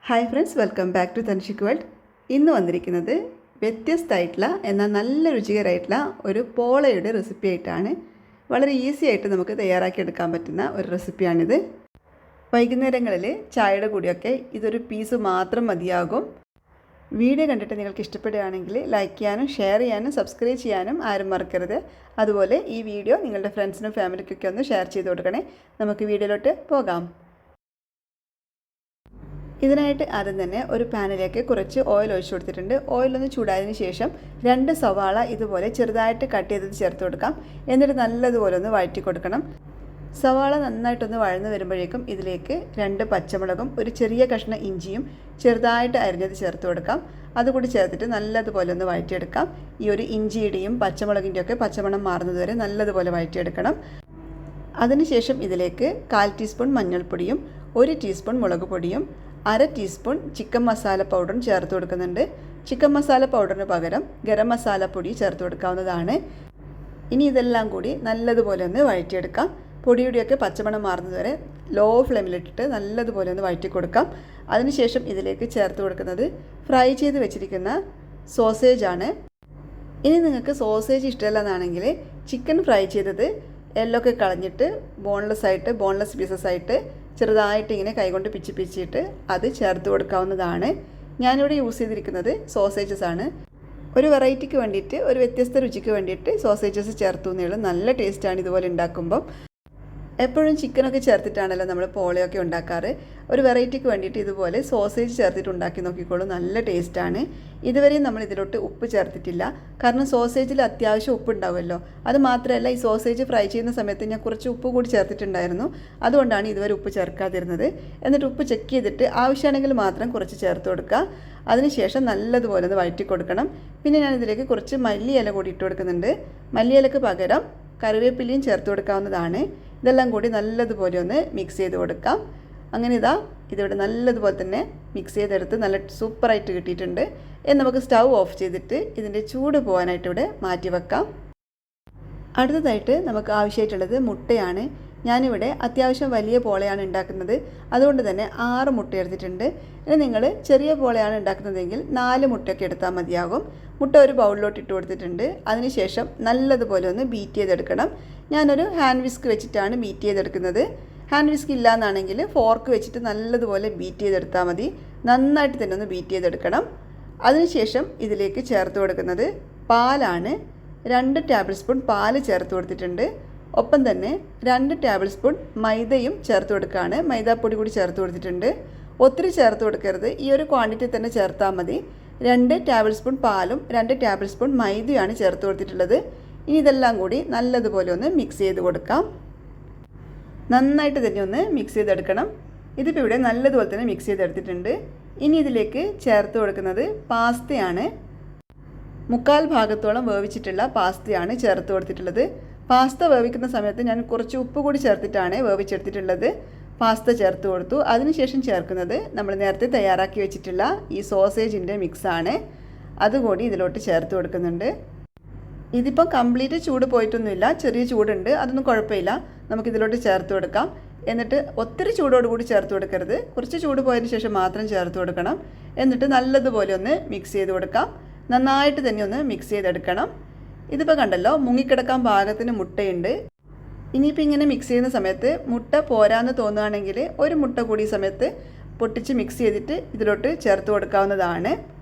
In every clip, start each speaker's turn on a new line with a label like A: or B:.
A: Hi friends, welcome back to Tanshik world. ഇന്ന് വന്നിരിക്കുന്നത് വ്യത്യസ്തമായിട്ടുള്ള എന്നാൽ നല്ല രുചികരമായിട്ടുള്ള ഒരു പോളയുടെ റെസിപ്പി ആയിട്ടാണ്. വളരെ ഈസി ആയിട്ട് നമുക്ക് തയ്യാറാക്കിയെടുക്കാൻ പറ്റുന്ന ഒരു റെസിപ്പിയാണിത്. വൈകുന്നേരങ്ങളിൽ ചായയുടെ കൂടിയൊക്കെ ഇതൊരു പീസ് മാത്രം മതിയാകും. വീഡിയോ കണ്ടിട്ട് നിങ്ങൾക്ക് ഇഷ്ടപ്പെടുകയാണെങ്കിൽ ലൈക്ക് ചെയ്യാനും ഷെയർ ചെയ്യാനും സബ്സ്ക്രൈബ് ചെയ്യാനും ആരും മറക്കരുത്. അതുപോലെ ഈ വീഡിയോ നിങ്ങളുടെ ഫ്രണ്ട്സിനും ഫാമിലിക്കൊക്കെ ഒന്ന് ഷെയർ ചെയ്ത് കൊടുക്കണേ. നമുക്ക് വീഡിയോയിലോട്ട് പോകാം. ഇതിനായിട്ട് ആദ്യം തന്നെ ഒരു പാനിലേക്ക് കുറച്ച് ഓയിൽ ഒഴിച്ചു കൊടുത്തിട്ടുണ്ട്. ഓയിലൊന്ന് ചൂടായതിന് ശേഷം 2 സവാള ഇതുപോലെ ചെറുതായിട്ട് കട്ട് ചെയ്തത് ചേർത്ത് കൊടുക്കാം. എന്നിട്ട് നല്ലതുപോലെ ഒന്ന് വഴറ്റി കൊടുക്കണം. സവാള നന്നായിട്ടൊന്ന് വഴന്ന് വരുമ്പോഴേക്കും ഇതിലേക്ക് 2 പച്ചമുളകും ഒരു ചെറിയ കഷ്ണം ഇഞ്ചിയും ചെറുതായിട്ട് അരിഞ്ഞത് ചേർത്ത് കൊടുക്കാം. അതുകൂടി ചേർത്തിട്ട് നല്ലതുപോലെ ഒന്ന് വഴറ്റിയെടുക്കാം. ഈ ഒരു ഇഞ്ചിയുടെയും പച്ചമുളകിൻ്റെയൊക്കെ പച്ചമണം മാറുന്നതുവരെ നല്ലതുപോലെ വഴറ്റിയെടുക്കണം. അതിനുശേഷം ഇതിലേക്ക് 1/4 ടീസ്പൂൺ മഞ്ഞൾപ്പൊടിയും 1 ടീസ്പൂൺ മുളക് പൊടിയും 1/2 ടീസ്പൂൺ ചിക്കൻ മസാല പൗഡറും ചേർത്ത് കൊടുക്കുന്നുണ്ട്. ചിക്കൻ മസാല പൗഡറിന് പകരം ഗരം മസാല പൊടി ചേർത്ത് കൊടുക്കാവുന്നതാണ്. ഇനി ഇതെല്ലാം കൂടി നല്ലതുപോലെ ഒന്ന് വഴറ്റിയെടുക്കാം. പൊടിയുടെയൊക്കെ പച്ചമണം മാറുന്നതുവരെ ലോ ഫ്ലെയിമിലിട്ടിട്ട് നല്ലതുപോലെ ഒന്ന് വഴറ്റി കൊടുക്കാം. അതിനുശേഷം ഇതിലേക്ക് ചേർത്ത് കൊടുക്കുന്നത് ഫ്രൈ ചെയ്ത് വെച്ചിരിക്കുന്ന സോസേജാണ്. ഇനി നിങ്ങൾക്ക് സോസേജ് ഇഷ്ടമല്ലെന്നാണെങ്കിൽ ചിക്കൻ ഫ്രൈ ചെയ്തത് എല്ലൊക്കെ കളഞ്ഞിട്ട് ബോൺലെസ് പീസസ് ആയിട്ട് ചെറുതായിട്ട് ഇങ്ങനെ കൈകൊണ്ട് പിച്ചിട്ട് അത് ചേർത്ത് കൊടുക്കാവുന്നതാണ്. ഞാനിവിടെ യൂസ് ചെയ്തിരിക്കുന്നത് സോസേജസ് ആണ്. ഒരു വെറൈറ്റിക്ക് വേണ്ടിയിട്ട്, ഒരു വ്യത്യസ്ത രുചിക്ക് വേണ്ടിയിട്ട് സോസേജസ് ചേർത്തു എന്നേ ഉള്ളൂ. നല്ല ടേസ്റ്റാണ് ഇതുപോലെ ഉണ്ടാക്കുമ്പം. എപ്പോഴും ചിക്കനൊക്കെ ചേർത്തിട്ടാണല്ലോ നമ്മൾ പോളയൊക്കെ ഉണ്ടാക്കാറ്. ഒരു വെറൈറ്റിക്ക് വേണ്ടിയിട്ട് ഇതുപോലെ സോസേജ് ചേർത്തിട്ട് ഉണ്ടാക്കി നോക്കിക്കോളൂ, നല്ല ടേസ്റ്റാണ്. ഇതുവരെയും നമ്മൾ ഇതിലോട്ട് ഉപ്പ് ചേർത്തിട്ടില്ല, കാരണം സോസേജിൽ അത്യാവശ്യം ഉപ്പ് ഉണ്ടാവുമല്ലോ. അത് മാത്രമല്ല, ഈ സോസേജ് ഫ്രൈ ചെയ്യുന്ന സമയത്ത് ഞാൻ കുറച്ച് ഉപ്പ് കൂടി ചേർത്തിട്ടുണ്ടായിരുന്നു. അതുകൊണ്ടാണ് ഇതുവരെ ഉപ്പ് ചേർക്കാതിരുന്നത്. എന്നിട്ട് ഉപ്പ് ചെക്ക് ചെയ്തിട്ട് ആവശ്യമാണെങ്കിൽ മാത്രം കുറച്ച് ചേർത്ത് കൊടുക്കുക. അതിനുശേഷം നല്ലതുപോലെ ഒന്ന് വഴറ്റി കൊടുക്കണം. പിന്നെ ഞാൻ ഇതിലേക്ക് കുറച്ച് മല്ലിയില കൂടി ഇട്ട് കൊടുക്കുന്നുണ്ട്. മല്ലിയിലക്ക് പകരം കറിവേപ്പിലയും ചേർത്ത് കൊടുക്കാവുന്നതാണ്. ഇതെല്ലാം കൂടി നല്ലതുപോലെ ഒന്ന് മിക്സ് ചെയ്ത് കൊടുക്കാം. അങ്ങനെ ഇതിവിടെ നല്ലതുപോലെ തന്നെ മിക്സ് ചെയ്തെടുത്ത് നല്ല സൂപ്പറായിട്ട് കിട്ടിയിട്ടുണ്ട്. നമുക്ക് സ്റ്റൗ ഓഫ് ചെയ്തിട്ട് ഇതിൻ്റെ ചൂട് പോകാനായിട്ട് ഇവിടെ മാറ്റി വെക്കാം. അടുത്തതായിട്ട് നമുക്ക് ആവശ്യമായിട്ടുള്ളത് മുട്ടയാണ്. ഞാനിവിടെ അത്യാവശ്യം വലിയ പോളയാണ് ഉണ്ടാക്കുന്നത്, അതുകൊണ്ട് തന്നെ 6 മുട്ട എടുത്തിട്ടുണ്ട്. ഇനി നിങ്ങൾ ചെറിയ പോളയാണ് ഉണ്ടാക്കുന്നതെങ്കിൽ 4 മുട്ടയൊക്കെ എടുത്താൽ മതിയാകും. മുട്ട ഒരു ബൗളിലോട്ട് ഇട്ട് കൊടുത്തിട്ടുണ്ട്. അതിനുശേഷം നല്ലതുപോലെ ഒന്ന് ബീറ്റ് ചെയ്തെടുക്കണം. ഞാനൊരു ഹാൻഡ് വിസ്ക് വെച്ചിട്ടാണ് ബീറ്റ് ചെയ്തെടുക്കുന്നത്. ഹാൻഡ് വിസ്ക് ഇല്ലയെന്നാണെങ്കിൽ ഫോർക്ക് വെച്ചിട്ട് നല്ലതുപോലെ ബീറ്റ് ചെയ്തെടുത്താൽ മതി. നന്നായിട്ട് തന്നെ ഒന്ന് ബീറ്റ് ചെയ്തെടുക്കണം. അതിനുശേഷം ഇതിലേക്ക് ചേർത്ത് കൊടുക്കുന്നത് പാലാണ്. 2 ടേബിൾ സ്പൂൺ പാല് ചേർത്ത് കൊടുത്തിട്ടുണ്ട്. ഒപ്പം തന്നെ 2 ടേബിൾ സ്പൂൺ മൈദയും ചേർത്ത് കൊടുക്കുകയാണ്. മൈദാപ്പൊടി കൂടി ചേർത്ത് കൊടുത്തിട്ടുണ്ട്. ഒത്തിരി ചേർത്ത് കൊടുക്കരുത്, ഈ ഒരു ക്വാണ്ടിറ്റി തന്നെ ചേർത്താൽ മതി. 2 ടേബിൾ സ്പൂൺ പാലും 2 ടേബിൾ സ്പൂൺ മൈദയാണ് ചേർത്ത് കൊടുത്തിട്ടുള്ളത്. ഇനി ഇതെല്ലാം കൂടി നല്ലതുപോലെ ഒന്ന് മിക്സ് ചെയ്ത് കൊടുക്കാം. നന്നായിട്ട് തന്നെ ഒന്ന് മിക്സ് ചെയ്തെടുക്കണം. ഇതിപ്പോൾ ഇവിടെ നല്ലതുപോലെ തന്നെ മിക്സ് ചെയ്തെടുത്തിട്ടുണ്ട്. ഇനി ഇതിലേക്ക് ചേർത്ത് കൊടുക്കുന്നത് പാസ്തയാണ്. 1/4 ഭാഗത്തോളം വേവിച്ചിട്ടുള്ള പാസ്തയാണ് ചേർത്ത് കൊടുത്തിട്ടുള്ളത്. പാസ്ത വേവിക്കുന്ന സമയത്ത് ഞാൻ കുറച്ച് ഉപ്പ് കൂടി ചേർത്തിട്ടാണ് വേവിച്ചെടുത്തിട്ടുള്ളത്. പാസ്ത ചേർത്ത് കൊടുത്തു. അതിനുശേഷം ചേർക്കുന്നത് നമ്മൾ നേരത്തെ തയ്യാറാക്കി വെച്ചിട്ടുള്ള ഈ സോസേജിൻ്റെ മിക്സാണ്. അതുകൂടി ഇതിലോട്ട് ചേർത്ത് കൊടുക്കുന്നുണ്ട്. ഇതിപ്പോൾ കംപ്ലീറ്റ് ചൂട് പോയിട്ടൊന്നുമില്ല, ചെറിയ ചൂടുണ്ട്, അതൊന്നും കുഴപ്പമില്ല. നമുക്കിതിലോട്ട് ചേർത്ത് കൊടുക്കാം. എന്നിട്ട് ഒത്തിരി ചൂടോടുകൂടി ചേർത്ത് കൊടുക്കരുത്, കുറച്ച് ചൂട് പോയതിന് ശേഷം മാത്രം ചേർത്ത് കൊടുക്കണം. എന്നിട്ട് നല്ലതുപോലെ ഒന്ന് മിക്സ് ചെയ്ത് കൊടുക്കാം. നന്നായിട്ട് തന്നെ ഒന്ന് മിക്സ് ചെയ്തെടുക്കണം. ഇതിപ്പോൾ കണ്ടല്ലോ, മുങ്ങിക്കിടക്കാൻ പാകത്തിന് മുട്ടയുണ്ട്. ഇനിയിപ്പോൾ ഇങ്ങനെ മിക്സ് ചെയ്യുന്ന സമയത്ത് മുട്ട പോരാന്ന് തോന്നുകയാണെങ്കിൽ ഒരു മുട്ട കൂടി സമയത്ത് പൊട്ടിച്ച് മിക്സ് ചെയ്തിട്ട് ഇതിലോട്ട് ചേർത്ത് കൊടുക്കാവുന്നതാണ്.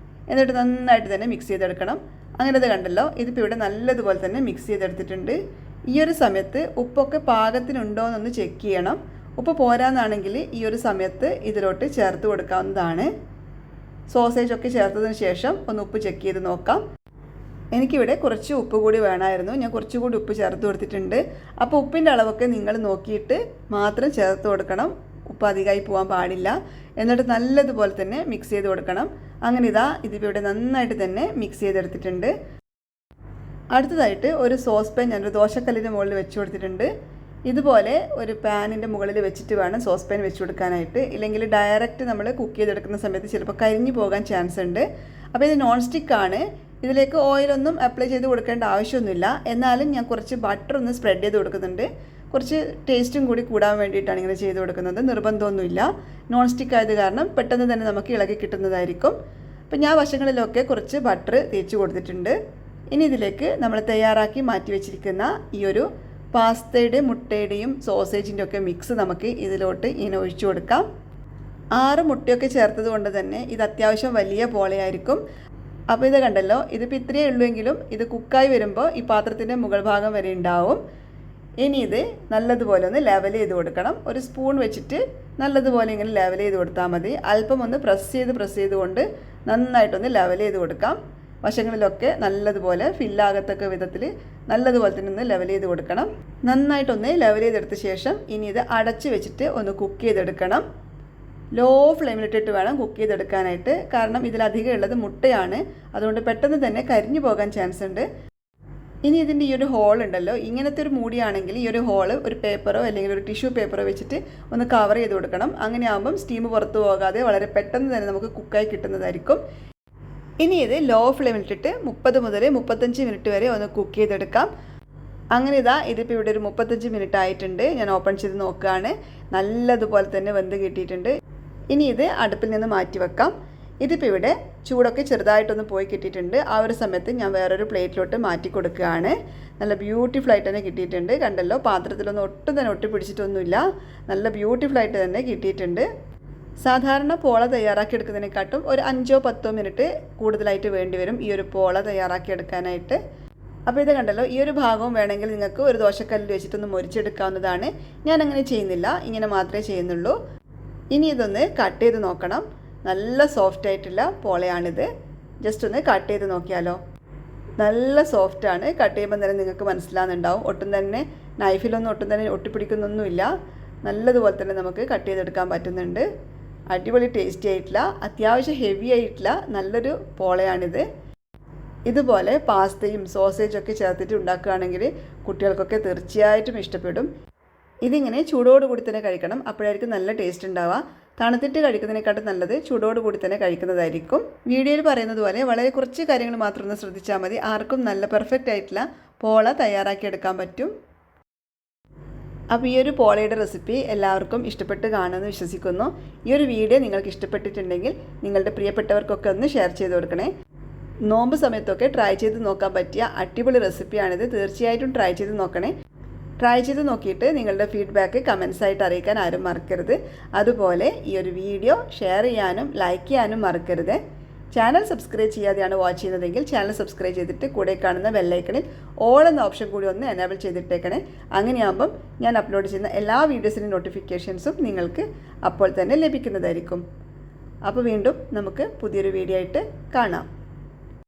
A: എന്നിട്ട് നന്നായിട്ട് തന്നെ മിക്സ് ചെയ്തെടുക്കണം. അങ്ങനെ അത് കണ്ടല്ലോ, ഇതിപ്പോൾ ഇവിടെ നല്ലതുപോലെ തന്നെ മിക്സ് ചെയ്തെടുത്തിട്ടുണ്ട്. ഈ ഒരു സമയത്ത് ഉപ്പൊക്കെ പാകത്തിനുണ്ടോ എന്നൊന്ന് ചെക്ക് ചെയ്യണം. ഉപ്പ് പോരാന്നാണെങ്കിൽ ഈ ഒരു സമയത്ത് ഇതിലോട്ട് ചേർത്ത് കൊടുക്കാവുന്നതാണ്. സോസേജൊക്കെ ചേർത്തതിന് ശേഷം ഒന്ന് ഉപ്പ് ചെക്ക് ചെയ്ത് നോക്കാം. എനിക്കിവിടെ കുറച്ച് ഉപ്പ് കൂടി വേണമായിരുന്നു, ഞാൻ കുറച്ചുകൂടി ഉപ്പ് ചേർത്ത് കൊടുത്തിട്ടുണ്ട്. അപ്പോൾ ഉപ്പിൻ്റെ അളവൊക്കെ നിങ്ങൾ നോക്കിയിട്ട് മാത്രം ചേർത്ത് കൊടുക്കണം. ഉപ്പ് അധികമായി പോകാൻ പാടില്ല. എന്നിട്ട് നല്ലതുപോലെ തന്നെ മിക്സ് ചെയ്ത് കൊടുക്കണം. അങ്ങനെ ഇതിപ്പോൾ ഇവിടെ നന്നായിട്ട് തന്നെ മിക്സ് ചെയ്തെടുത്തിട്ടുണ്ട്. അടുത്തതായിട്ട് ഒരു സോസ് പാൻ ഞാനൊരു ദോശക്കല്ലിൻ്റെ മുകളിൽ വെച്ച് കൊടുത്തിട്ടുണ്ട്. ഇതുപോലെ ഒരു പാനിൻ്റെ മുകളിൽ വെച്ചിട്ട് വേണം സോസ് പാൻ വെച്ച് കൊടുക്കാനായിട്ട്. ഇല്ലെങ്കിൽ ഡയറക്റ്റ് നമ്മൾ കുക്ക് ചെയ്തെടുക്കുന്ന സമയത്ത് ചിലപ്പോൾ കരിഞ്ഞു പോകാൻ ചാൻസ് ഉണ്ട്. അപ്പോൾ ഇത് നോൺ സ്റ്റിക്കാണ്. ഇതിലേക്ക് ഓയിലൊന്നും അപ്ലൈ ചെയ്ത് കൊടുക്കേണ്ട ആവശ്യമൊന്നുമില്ല. എന്നാലും ഞാൻ കുറച്ച് ബട്ടർ ഒന്ന് സ്പ്രെഡ് ചെയ്ത് കൊടുക്കുന്നുണ്ട്. കുറച്ച് ടേസ്റ്റും കൂടി കൂടാൻ വേണ്ടിയിട്ടാണ് ഇങ്ങനെ ചെയ്ത് കൊടുക്കുന്നത്. നിർബന്ധമൊന്നുമില്ല. നോൺ സ്റ്റിക്ക് ആയത് കാരണം പെട്ടെന്ന് തന്നെ നമുക്ക് ഇളകി കിട്ടുന്നതായിരിക്കും. അപ്പോൾ ഞാൻ വശങ്ങളിലൊക്കെ കുറച്ച് ബട്ടർ തേച്ച് കൊടുത്തിട്ടുണ്ട്. ഇനി ഇതിലേക്ക് നമ്മൾ തയ്യാറാക്കി മാറ്റി വെച്ചിരിക്കുന്ന ഈ ഒരു പാസ്തയുടെ മുട്ടയുടെയും സോസേജിൻ്റെ ഒക്കെ മിക്സ് നമുക്ക് ഇതിലോട്ട് ഇങ്ങനെ ഒഴിച്ചു കൊടുക്കാം. 6 മുട്ടയൊക്കെ ചേർത്തത് കൊണ്ട് തന്നെ ഇത് അത്യാവശ്യം വലിയ പോളയായിരിക്കും. അപ്പോൾ ഇത് കണ്ടല്ലോ, ഇതിപ്പോൾ ഇത്രയേ ഉള്ളൂവെങ്കിലും ഇത് കുക്കായി വരുമ്പോൾ ഈ പാത്രത്തിൻ്റെ മുകൾ ഭാഗം വരെ ഉണ്ടാവും. ഇനി ഇത് നല്ലതുപോലെ ഒന്ന് ലെവൽ ചെയ്ത് കൊടുക്കണം. ഒരു സ്പൂൺ വെച്ചിട്ട് നല്ലതുപോലെ ഇങ്ങനെ ലെവൽ ചെയ്ത് കൊടുത്താൽ മതി. അല്പം ഒന്ന് പ്രസ് ചെയ്തുകൊണ്ട് നന്നായിട്ടൊന്ന് ലെവൽ ചെയ്ത് കൊടുക്കാം. വശങ്ങളിലൊക്കെ നല്ലതുപോലെ ഫില്ലാകത്തക്ക വിധത്തിൽ നല്ലതുപോലെ തന്നെ ഒന്ന് ലെവൽ ചെയ്ത് കൊടുക്കണം. നന്നായിട്ടൊന്ന് ലെവൽ ചെയ്തെടുത്ത ശേഷം ഇനി ഇത് അടച്ച് വെച്ചിട്ട് ഒന്ന് കുക്ക് ചെയ്തെടുക്കണം. ലോ ഫ്ലെയിമിലിട്ടിട്ട് വേണം കുക്ക് ചെയ്തെടുക്കാനായിട്ട്. കാരണം ഇതിലധികം ഉള്ളത് മുട്ടയാണ്, അതുകൊണ്ട് പെട്ടെന്ന് തന്നെ കരിഞ്ഞു പോകാൻ ചാൻസ് ഉണ്ട്. ഇനി ഇതിൻ്റെ ഈ ഒരു ഹോൾ ഉണ്ടല്ലോ, ഇങ്ങനത്തെ ഒരു മൂടിയാണെങ്കിൽ ഈ ഒരു ഹോള് ഒരു പേപ്പറോ അല്ലെങ്കിൽ ഒരു ടിഷ്യൂ പേപ്പറോ വെച്ചിട്ട് ഒന്ന് കവർ ചെയ്ത് കൊടുക്കണം. അങ്ങനെ ആകുമ്പം സ്റ്റീം പുറത്തു പോകാതെ വളരെ പെട്ടെന്ന് തന്നെ നമുക്ക് കുക്കായി കിട്ടുന്നതായിരിക്കും. ഇനി ഇത് ലോ ഫ്ലെയിമിലിട്ടിട്ട് 30 മുതൽ 35 മിനിറ്റ് വരെ ഒന്ന് കുക്ക് ചെയ്തെടുക്കാം. അങ്ങനെ ഇതിപ്പോൾ ഇവിടെ ഒരു 35 മിനിറ്റ് ആയിട്ടുണ്ട്. ഞാൻ ഓപ്പൺ ചെയ്ത് നോക്കുകയാണ്. നല്ലതുപോലെ തന്നെ വെന്ത് കിട്ടിയിട്ടുണ്ട്. ഇനി ഇത് അടുപ്പിൽ നിന്ന് മാറ്റി വെക്കാം. ഇതിപ്പോൾ ഇവിടെ ചൂടൊക്കെ ചെറുതായിട്ടൊന്ന് പോയി കിട്ടിയിട്ടുണ്ട്. ആ ഒരു സമയത്ത് ഞാൻ വേറൊരു പ്ലേറ്റിലോട്ട് മാറ്റി കൊടുക്കുകയാണ്. നല്ല ബ്യൂട്ടിഫുൾ ആയിട്ട് തന്നെ കിട്ടിയിട്ടുണ്ട്. കണ്ടല്ലോ, പാത്രത്തിലൊന്നും ഒട്ടും തന്നെ ഒട്ടിപ്പിടിച്ചിട്ടൊന്നുമില്ല. നല്ല ബ്യൂട്ടിഫുൾ ആയിട്ട് തന്നെ കിട്ടിയിട്ടുണ്ട്. സാധാരണ പോള തയ്യാറാക്കിയെടുക്കുന്നതിനെക്കാട്ടും ഒരു 5-10 മിനിറ്റ് കൂടുതലായിട്ട് വേണ്ടി വരും ഈ ഒരു പോള തയ്യാറാക്കിയെടുക്കാനായിട്ട്. അപ്പോൾ ഇത് കണ്ടല്ലോ, ഈ ഒരു ഭാഗവും വേണമെങ്കിൽ നിങ്ങൾക്ക് ഒരു ദോശക്കല്ലിൽ വെച്ചിട്ടൊന്ന് മുറിച്ചെടുക്കാവുന്നതാണ്. ഞാൻ അങ്ങനെ ചെയ്യുന്നില്ല, ഇങ്ങനെ മാത്രമേ ചെയ്യുന്നുള്ളൂ. ഇനി ഇതൊന്ന് കട്ട് ചെയ്ത് നോക്കണം. നല്ല സോഫ്റ്റ് ആയിട്ടുള്ള പോളയാണിത്. ജസ്റ്റ് ഒന്ന് കട്ട് ചെയ്ത് നോക്കിയാലോ. നല്ല സോഫ്റ്റാണ്. കട്ട് ചെയ്യുമ്പോൾ തന്നെ നിങ്ങൾക്ക് മനസ്സിലാകുന്നുണ്ടാവും. നൈഫിലൊന്നും ഒട്ടും തന്നെ ഒട്ടിപ്പിടിക്കുന്നൊന്നുമില്ല. നല്ലതുപോലെ തന്നെ നമുക്ക് കട്ട് ചെയ്തെടുക്കാൻ പറ്റുന്നുണ്ട്. അടിപൊളി ടേസ്റ്റി ആയിട്ടുള്ള, അത്യാവശ്യം ഹെവി ആയിട്ടുള്ള നല്ലൊരു പോളയാണിത്. ഇതുപോലെ പാസ്തയും സോസേജും ഒക്കെ ചേർത്തിട്ട് ഉണ്ടാക്കുകയാണെങ്കിൽ കുട്ടികൾക്കൊക്കെ തീർച്ചയായിട്ടും ഇഷ്ടപ്പെടും. ഇതിങ്ങനെ ചൂടോടുകൂടി തന്നെ കഴിക്കണം, അപ്പോഴായിരിക്കും നല്ല ടേസ്റ്റ് ഉണ്ടാവുക. തണുത്തിട്ട് കഴിക്കുന്നതിനെക്കാട്ടും നല്ലത് ചൂടോടുകൂടി തന്നെ കഴിക്കുന്നതായിരിക്കും. വീഡിയോയിൽ പറയുന്നത് പോലെ വളരെ കുറച്ച് കാര്യങ്ങൾ മാത്രം ഒന്ന് ശ്രദ്ധിച്ചാൽ മതി. ആർക്കും നല്ല പെർഫെക്റ്റ് ആയിട്ടുള്ള പോള തയ്യാറാക്കിയെടുക്കാൻ പറ്റും. അപ്പോൾ ഈ ഒരു പോളയുടെ റെസിപ്പി എല്ലാവർക്കും ഇഷ്ടപ്പെട്ട് കാണുമെന്ന് വിശ്വസിക്കുന്നു. ഈ ഒരു വീഡിയോ നിങ്ങൾക്ക് ഇഷ്ടപ്പെട്ടിട്ടുണ്ടെങ്കിൽ നിങ്ങളുടെ പ്രിയപ്പെട്ടവർക്കൊക്കെ ഒന്ന് ഷെയർ ചെയ്ത് കൊടുക്കണേ. നോമ്പ് സമയത്തൊക്കെ ട്രൈ ചെയ്ത് നോക്കാൻ പറ്റിയ അടിപൊളി റെസിപ്പിയാണിത്. തീർച്ചയായിട്ടും ട്രൈ ചെയ്ത് നോക്കണേ. ട്രൈ ചെയ്ത് നോക്കിയിട്ട് നിങ്ങളുടെ ഫീഡ്ബാക്ക് കമൻസ് ആയിട്ട് അറിയിക്കാൻ ആരും മറക്കരുത്. അതുപോലെ ഈ ഒരു വീഡിയോ ഷെയർ ചെയ്യാനും ലൈക്ക് ചെയ്യാനും മറക്കരുത്. ചാനൽ സബ്സ്ക്രൈബ് ചെയ്യാതെയാണ് വാച്ച് ചെയ്യുന്നതെങ്കിൽ ചാനൽ സബ്സ്ക്രൈബ് ചെയ്തിട്ട് കൂടെ കാണുന്ന ബെല്ലൈക്കണിൽ ഓൾ എന്ന ഓപ്ഷൻ കൂടി ഒന്ന് എനേബിൾ ചെയ്തിട്ടേക്കണേ. അങ്ങനെയാകുമ്പം ഞാൻ അപ്ലോഡ് ചെയ്യുന്ന എല്ലാ വീഡിയോസിൻ്റെ നോട്ടിഫിക്കേഷൻസും നിങ്ങൾക്ക് അപ്പോൾ തന്നെ ലഭിക്കുന്നതായിരിക്കും. അപ്പോൾ വീണ്ടും നമുക്ക് പുതിയൊരു വീഡിയോ ആയിട്ട് കാണാം.